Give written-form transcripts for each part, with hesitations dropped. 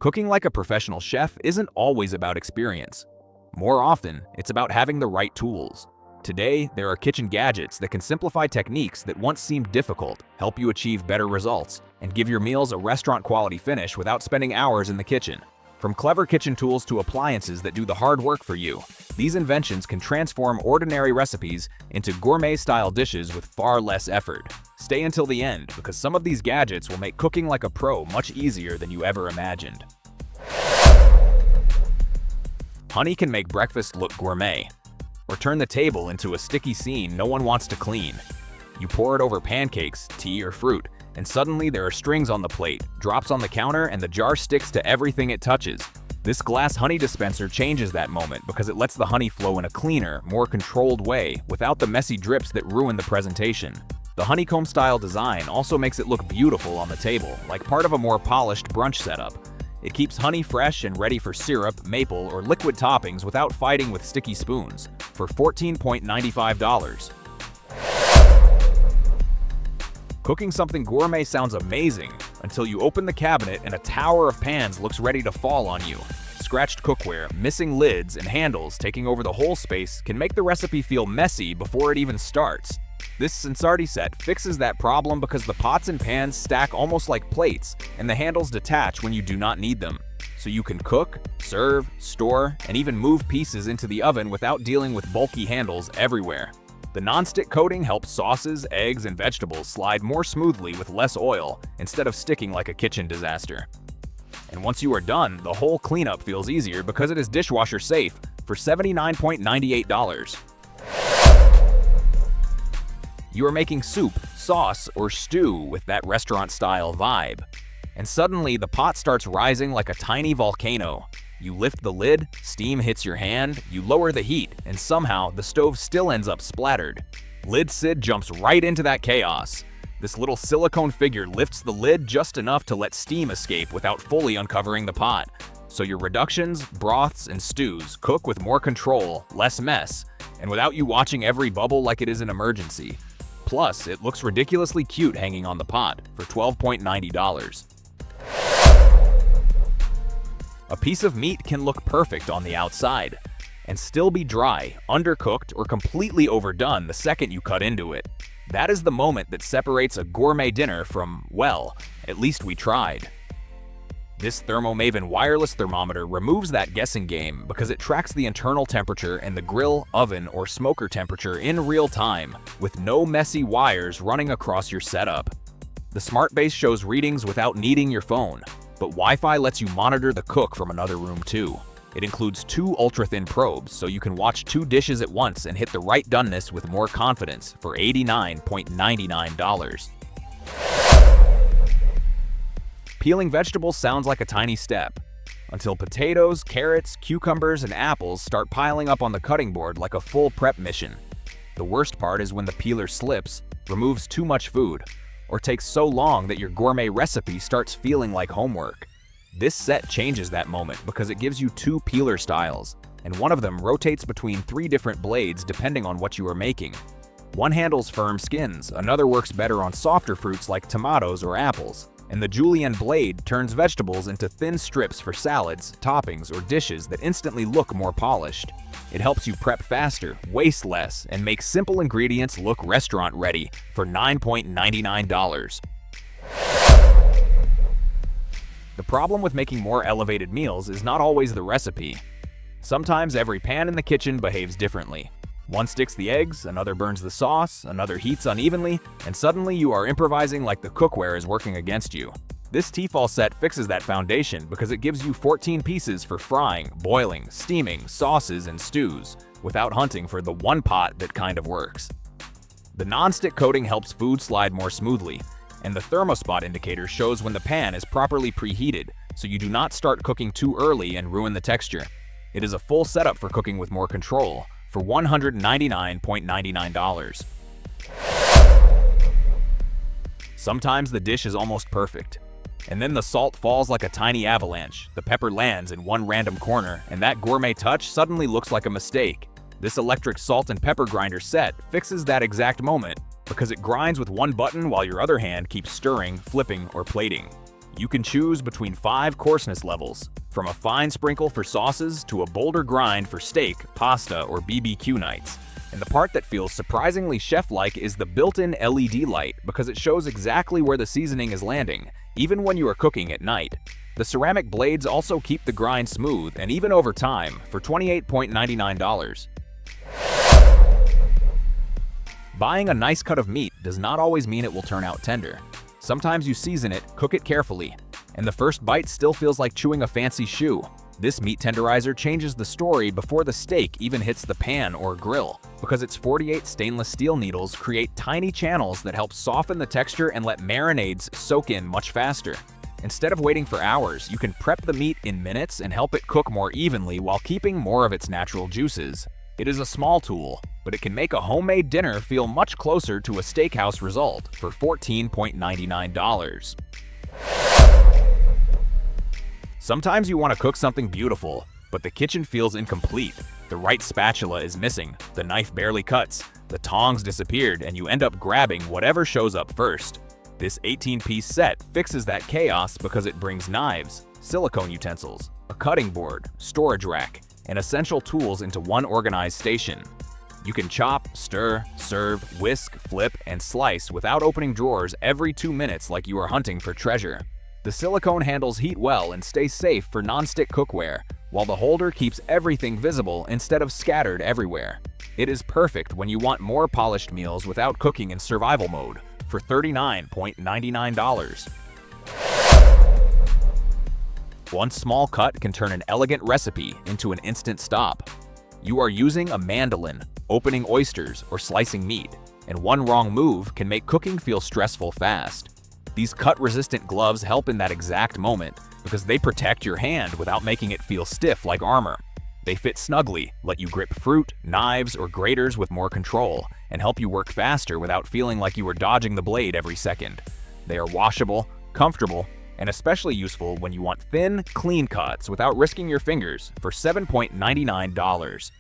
Cooking like a professional chef isn't always about experience. More often, it's about having the right tools. Today, there are kitchen gadgets that can simplify techniques that once seemed difficult, help you achieve better results, and give your meals a restaurant-quality finish without spending hours in the kitchen. From clever kitchen tools to appliances that do the hard work for you, these inventions can transform ordinary recipes into gourmet-style dishes with far less effort. Stay until the end, because some of these gadgets will make cooking like a pro much easier than you ever imagined. Honey can make breakfast look gourmet, or turn the table into a sticky scene no one wants to clean. You pour it over pancakes, tea, or fruit, and suddenly there are strings on the plate, drops on the counter, and the jar sticks to everything it touches. This glass honey dispenser changes that moment because it lets the honey flow in a cleaner, more controlled way without the messy drips that ruin the presentation. The honeycomb-style design also makes it look beautiful on the table, like part of a more polished brunch setup. It keeps honey fresh and ready for syrup, maple, or liquid toppings without fighting with sticky spoons, for $14.95. Cooking something gourmet sounds amazing until you open the cabinet and a tower of pans looks ready to fall on you. Scratched cookware, missing lids, and handles taking over the whole space can make the recipe feel messy before it even starts. This Sensardi set fixes that problem because the pots and pans stack almost like plates, and the handles detach when you do not need them. So you can cook, serve, store, and even move pieces into the oven without dealing with bulky handles everywhere. The non-stick coating helps sauces, eggs, and vegetables slide more smoothly with less oil instead of sticking like a kitchen disaster. And once you are done, the whole cleanup feels easier because it is dishwasher safe for $79.98. You are making soup, sauce, or stew with that restaurant-style vibe. And suddenly, the pot starts rising like a tiny volcano. You lift the lid, steam hits your hand, you lower the heat, and somehow the stove still ends up splattered. Lid Sid jumps right into that chaos. This little silicone figure lifts the lid just enough to let steam escape without fully uncovering the pot. So your reductions, broths, and stews cook with more control, less mess, and without you watching every bubble like it is an emergency. Plus, it looks ridiculously cute hanging on the pot for $12.90. A piece of meat can look perfect on the outside and still be dry, undercooked, or completely overdone the second you cut into it. That is the moment that separates a gourmet dinner from, well, at least we tried. This ThermoMaven wireless thermometer removes that guessing game because it tracks the internal temperature and the grill, oven, or smoker temperature in real time, with no messy wires running across your setup. The Smart Base shows readings without needing your phone, but Wi-Fi lets you monitor the cook from another room too. It includes 2 ultra-thin probes, so you can watch 2 dishes at once and hit the right doneness with more confidence for $89.99. Peeling vegetables sounds like a tiny step, until potatoes, carrots, cucumbers, and apples start piling up on the cutting board like a full prep mission. The worst part is when the peeler slips, removes too much food, or takes so long that your gourmet recipe starts feeling like homework. This set changes that moment because it gives you 2 peeler styles, and one of them rotates between 3 different blades depending on what you are making. One handles firm skins, another works better on softer fruits like tomatoes or apples, and the julienne blade turns vegetables into thin strips for salads, toppings, or dishes that instantly look more polished. It helps you prep faster, waste less, and make simple ingredients look restaurant-ready for $9.99. The problem with making more elevated meals is not always the recipe. Sometimes every pan in the kitchen behaves differently. One sticks the eggs, another burns the sauce, another heats unevenly, and suddenly you are improvising like the cookware is working against you. This Tefal set fixes that foundation because it gives you 14 pieces for frying, boiling, steaming, sauces, and stews, without hunting for the one pot that kind of works. The non-stick coating helps food slide more smoothly, and the thermospot indicator shows when the pan is properly preheated, so you do not start cooking too early and ruin the texture. It is a full setup for cooking with more control, for $199.99. Sometimes the dish is almost perfect, and then the salt falls like a tiny avalanche, the pepper lands in one random corner, and that gourmet touch suddenly looks like a mistake. This electric salt and pepper grinder set fixes that exact moment because it grinds with one button while your other hand keeps stirring, flipping, or plating. You can choose between 5 coarseness levels, from a fine sprinkle for sauces to a bolder grind for steak, pasta, or BBQ nights. And the part that feels surprisingly chef-like is the built-in LED light because it shows exactly where the seasoning is landing, even when you are cooking at night. The ceramic blades also keep the grind smooth and even over time for $28.99. Buying a nice cut of meat does not always mean it will turn out tender. Sometimes you season it, cook it carefully, and the first bite still feels like chewing a fancy shoe. This meat tenderizer changes the story before the steak even hits the pan or grill, because its 48 stainless steel needles create tiny channels that help soften the texture and let marinades soak in much faster. Instead of waiting for hours, you can prep the meat in minutes and help it cook more evenly while keeping more of its natural juices. It is a small tool, but it can make a homemade dinner feel much closer to a steakhouse result for $14.99. Sometimes you want to cook something beautiful, but the kitchen feels incomplete. The right spatula is missing, the knife barely cuts, the tongs disappeared, and you end up grabbing whatever shows up first. This 18-piece set fixes that chaos because it brings knives, silicone utensils, a cutting board, storage rack, and essential tools into one organized station. You can chop, stir, serve, whisk, flip, and slice without opening drawers every 2 minutes like you are hunting for treasure. The silicone handles heat well and stay safe for non-stick cookware, while the holder keeps everything visible instead of scattered everywhere. It is perfect when you want more polished meals without cooking in survival mode for $39.99. One small cut can turn an elegant recipe into an instant stop. You are using a mandolin, opening oysters, or slicing meat, and one wrong move can make cooking feel stressful fast. These cut-resistant gloves help in that exact moment because they protect your hand without making it feel stiff like armor. They fit snugly, let you grip fruit, knives, or graters with more control, and help you work faster without feeling like you are dodging the blade every second. They are washable, comfortable, and especially useful when you want thin, clean cuts without risking your fingers for $7.99.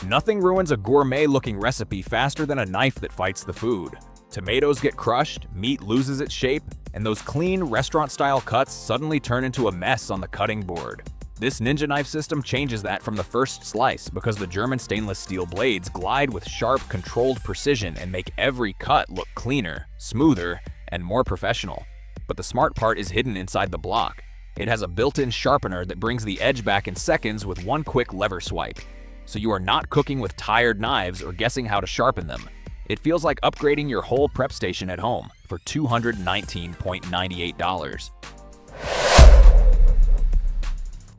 Nothing ruins a gourmet-looking recipe faster than a knife that fights the food. Tomatoes get crushed, meat loses its shape, and those clean, restaurant-style cuts suddenly turn into a mess on the cutting board. This ninja knife system changes that from the first slice because the German stainless steel blades glide with sharp, controlled precision and make every cut look cleaner, smoother, and more professional. But the smart part is hidden inside the block. It has a built-in sharpener that brings the edge back in seconds with one quick lever swipe. So you are not cooking with tired knives or guessing how to sharpen them. It feels like upgrading your whole prep station at home for $219.98.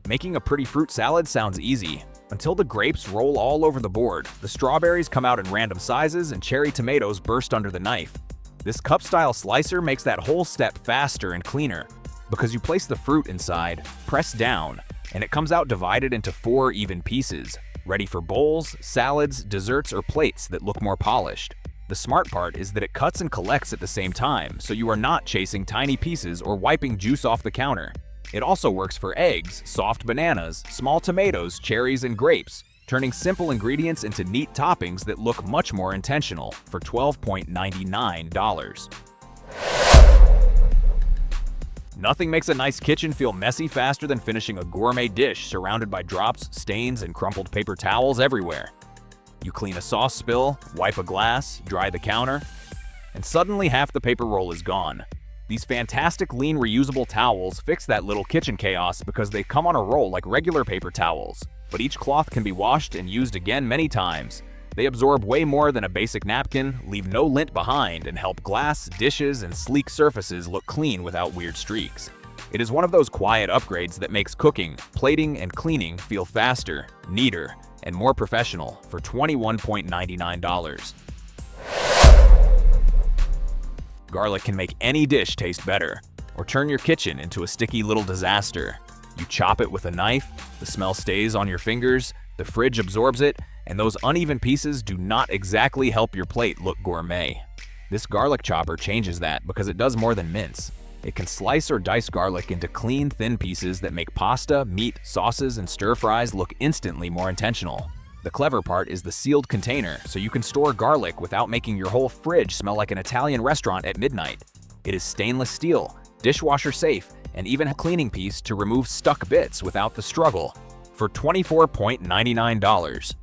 Making a pretty fruit salad sounds easy, until the grapes roll all over the board, the strawberries come out in random sizes, and cherry tomatoes burst under the knife. This cup-style slicer makes that whole step faster and cleaner, because you place the fruit inside, press down, and it comes out divided into 4 even pieces, ready for bowls, salads, desserts, or plates that look more polished. The smart part is that it cuts and collects at the same time, so you are not chasing tiny pieces or wiping juice off the counter. It also works for eggs, soft bananas, small tomatoes, cherries, and grapes, turning simple ingredients into neat toppings that look much more intentional for $12.99. Nothing makes a nice kitchen feel messy faster than finishing a gourmet dish surrounded by drops, stains, and crumpled paper towels everywhere. You clean a sauce spill, wipe a glass, dry the counter, and suddenly half the paper roll is gone. These fantastic lean reusable towels fix that little kitchen chaos because they come on a roll like regular paper towels, but each cloth can be washed and used again many times. They absorb way more than a basic napkin, leave no lint behind, and help glass, dishes, and sleek surfaces look clean without weird streaks. It is one of those quiet upgrades that makes cooking, plating, and cleaning feel faster, neater, and more professional for $21.99. Garlic can make any dish taste better, or turn your kitchen into a sticky little disaster. You chop it with a knife, the smell stays on your fingers, the fridge absorbs it, and those uneven pieces do not exactly help your plate look gourmet. This garlic chopper changes that because it does more than mince. It can slice or dice garlic into clean, thin pieces that make pasta, meat, sauces, and stir-fries look instantly more intentional. The clever part is the sealed container, so you can store garlic without making your whole fridge smell like an Italian restaurant at midnight. It is stainless steel, dishwasher safe, and even a cleaning piece to remove stuck bits without the struggle for $24.99.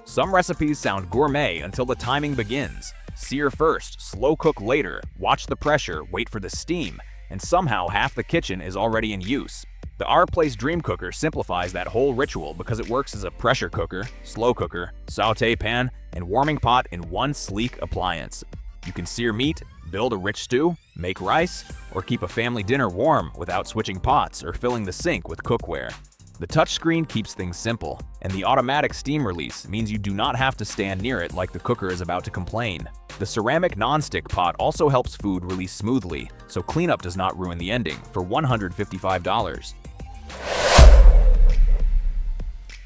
Some recipes sound gourmet until the timing begins. Sear first, slow cook later, watch the pressure, wait for the steam, and somehow half the kitchen is already in use. The Our Place Dream Cooker simplifies that whole ritual because it works as a pressure cooker, slow cooker, sauté pan, and warming pot in one sleek appliance. You can sear meat, build a rich stew, make rice, or keep a family dinner warm without switching pots or filling the sink with cookware. The touchscreen keeps things simple, and the automatic steam release means you do not have to stand near it like the cooker is about to complain. The ceramic non-stick pot also helps food release smoothly, so cleanup does not ruin the ending for $155.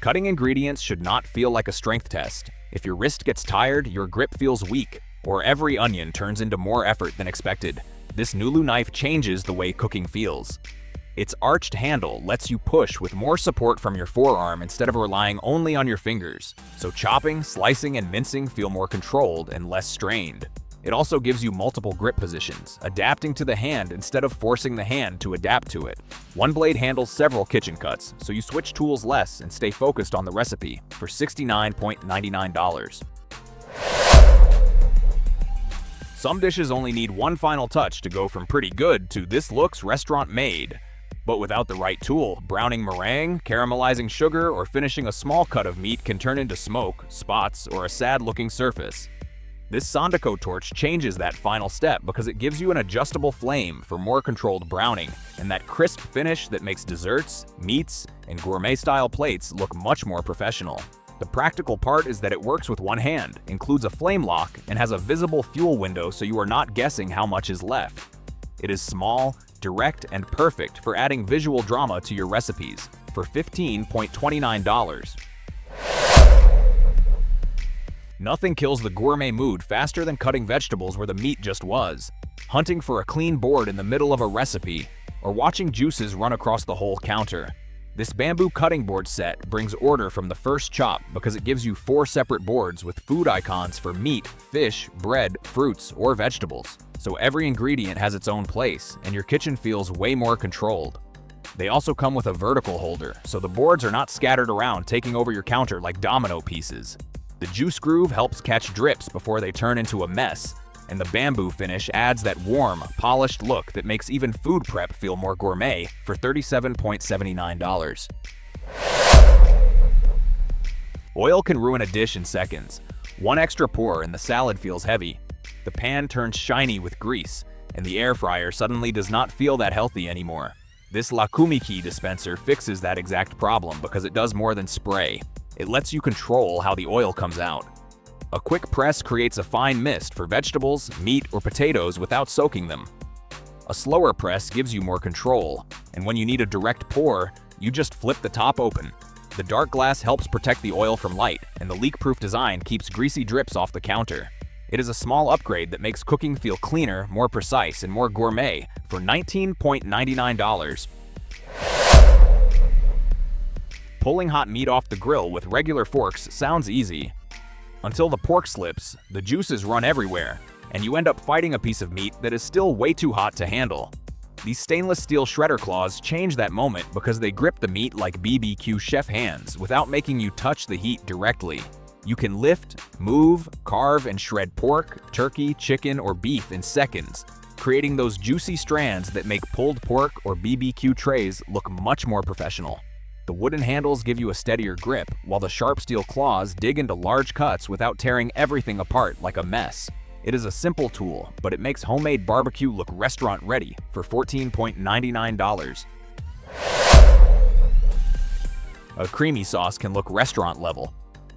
Cutting ingredients should not feel like a strength test. If your wrist gets tired, your grip feels weak, or every onion turns into more effort than expected, this Nulu knife changes the way cooking feels. Its arched handle lets you push with more support from your forearm instead of relying only on your fingers, so chopping, slicing, and mincing feel more controlled and less strained. It also gives you multiple grip positions, adapting to the hand instead of forcing the hand to adapt to it. One blade handles several kitchen cuts, so you switch tools less and stay focused on the recipe for $69.99. Some dishes only need one final touch to go from pretty good to this looks restaurant made. But without the right tool, browning meringue, caramelizing sugar, or finishing a small cut of meat can turn into smoke, spots, or a sad-looking surface. This Sondico torch changes that final step because it gives you an adjustable flame for more controlled browning and that crisp finish that makes desserts, meats, and gourmet-style plates look much more professional. The practical part is that it works with one hand, includes a flame lock, and has a visible fuel window so you are not guessing how much is left. It is small, direct, and perfect for adding visual drama to your recipes for $15.29. Nothing kills the gourmet mood faster than cutting vegetables where the meat just was, hunting for a clean board in the middle of a recipe, or watching juices run across the whole counter. This bamboo cutting board set brings order from the first chop because it gives you 4 separate boards with food icons for meat, fish, bread, fruits, or vegetables. So every ingredient has its own place, and your kitchen feels way more controlled. They also come with a vertical holder, so the boards are not scattered around taking over your counter like domino pieces. The juice groove helps catch drips before they turn into a mess, and the bamboo finish adds that warm, polished look that makes even food prep feel more gourmet for $37.79. Oil can ruin a dish in seconds. One extra pour and the salad feels heavy. The pan turns shiny with grease, and the air fryer suddenly does not feel that healthy anymore. This Lakumiki dispenser fixes that exact problem because it does more than spray. It lets you control how the oil comes out. A quick press creates a fine mist for vegetables, meat, or potatoes without soaking them. A slower press gives you more control, and when you need a direct pour, you just flip the top open. The dark glass helps protect the oil from light, and the leak-proof design keeps greasy drips off the counter. It is a small upgrade that makes cooking feel cleaner, more precise, and more gourmet for $19.99. Pulling hot meat off the grill with regular forks sounds easy. Until the pork slips, the juices run everywhere, and you end up fighting a piece of meat that is still way too hot to handle. These stainless steel shredder claws change that moment because they grip the meat like BBQ chef hands without making you touch the heat directly. You can lift, move, carve, and shred pork, turkey, chicken, or beef in seconds, creating those juicy strands that make pulled pork or BBQ trays look much more professional. The wooden handles give you a steadier grip, while the sharp steel claws dig into large cuts without tearing everything apart like a mess. It is a simple tool, but it makes homemade barbecue look restaurant-ready for $14.99. A creamy sauce can look restaurant-level,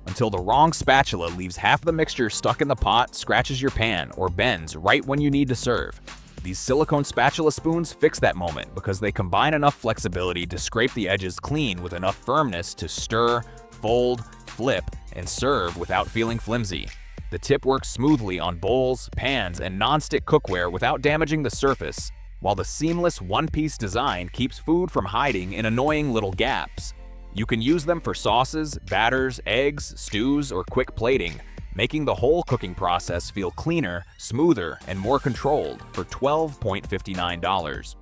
until the wrong spatula leaves half the mixture stuck in the pot, scratches your pan, or bends right when you need to serve. These silicone spatula spoons fix that moment because they combine enough flexibility to scrape the edges clean with enough firmness to stir, fold, flip, and serve without feeling flimsy. The tip works smoothly on bowls, pans, and non-stick cookware without damaging the surface, while the seamless one-piece design keeps food from hiding in annoying little gaps. You can use them for sauces, batters, eggs, stews, or quick plating, making the whole cooking process feel cleaner, smoother, and more controlled for $12.59.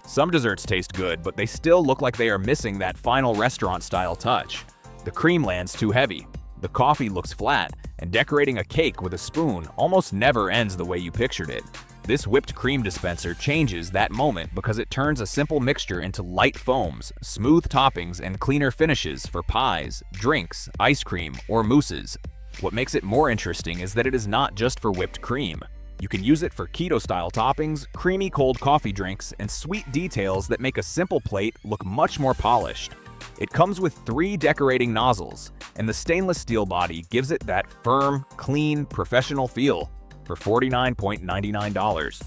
Some desserts taste good, but they still look like they are missing that final restaurant-style touch. The cream lands too heavy, the coffee looks flat, and decorating a cake with a spoon almost never ends the way you pictured it. This whipped cream dispenser changes that moment because it turns a simple mixture into light foams, smooth toppings, and cleaner finishes for pies, drinks, ice cream, or mousses. What makes it more interesting is that it is not just for whipped cream. You can use it for keto-style toppings, creamy cold coffee drinks, and sweet details that make a simple plate look much more polished. It comes with 3 decorating nozzles, and the stainless steel body gives it that firm, clean, professional feel for $49.99.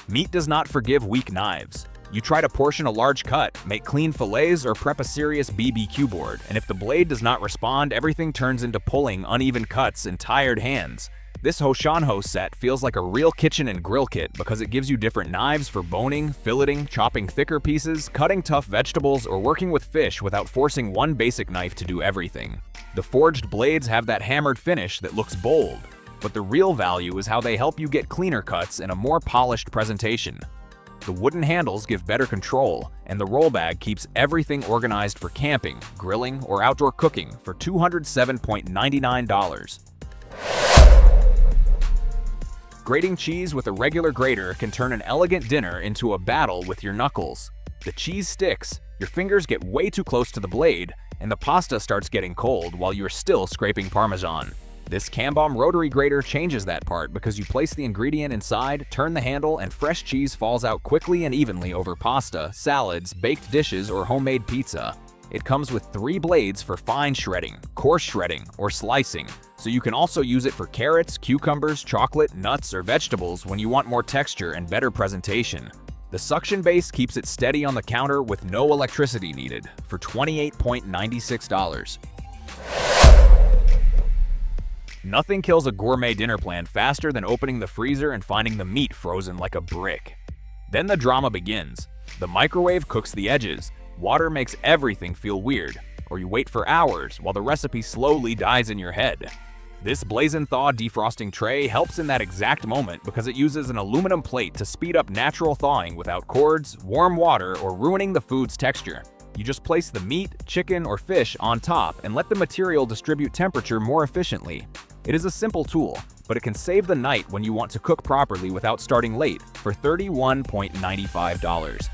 Meat does not forgive weak knives. You try to portion a large cut, make clean fillets, or prep a serious BBQ board, and if the blade does not respond, everything turns into pulling, uneven cuts and tired hands. This Hoshanho set feels like a real kitchen and grill kit because it gives you different knives for boning, filleting, chopping thicker pieces, cutting tough vegetables, or working with fish without forcing one basic knife to do everything. The forged blades have that hammered finish that looks bold, but the real value is how they help you get cleaner cuts and a more polished presentation. The wooden handles give better control, and the roll bag keeps everything organized for camping, grilling, or outdoor cooking for $207.99. Grating cheese with a regular grater can turn an elegant dinner into a battle with your knuckles. The cheese sticks, your fingers get way too close to the blade, and the pasta starts getting cold while you're still scraping Parmesan. This Cambomb rotary grater changes that part because you place the ingredient inside, turn the handle, and fresh cheese falls out quickly and evenly over pasta, salads, baked dishes, or homemade pizza. It comes with 3 blades for fine shredding, coarse shredding, or slicing, so you can also use it for carrots, cucumbers, chocolate, nuts, or vegetables when you want more texture and better presentation. The suction base keeps it steady on the counter with no electricity needed for $28.96. Nothing kills a gourmet dinner plan faster than opening the freezer and finding the meat frozen like a brick. Then the drama begins. The microwave cooks the edges, water makes everything feel weird, or you wait for hours while the recipe slowly dies in your head. This Blazing Thaw defrosting tray helps in that exact moment because it uses an aluminum plate to speed up natural thawing without cords, warm water, or ruining the food's texture. You just place the meat, chicken, or fish on top and let the material distribute temperature more efficiently. It is a simple tool, but it can save the night when you want to cook properly without starting late for $31.95.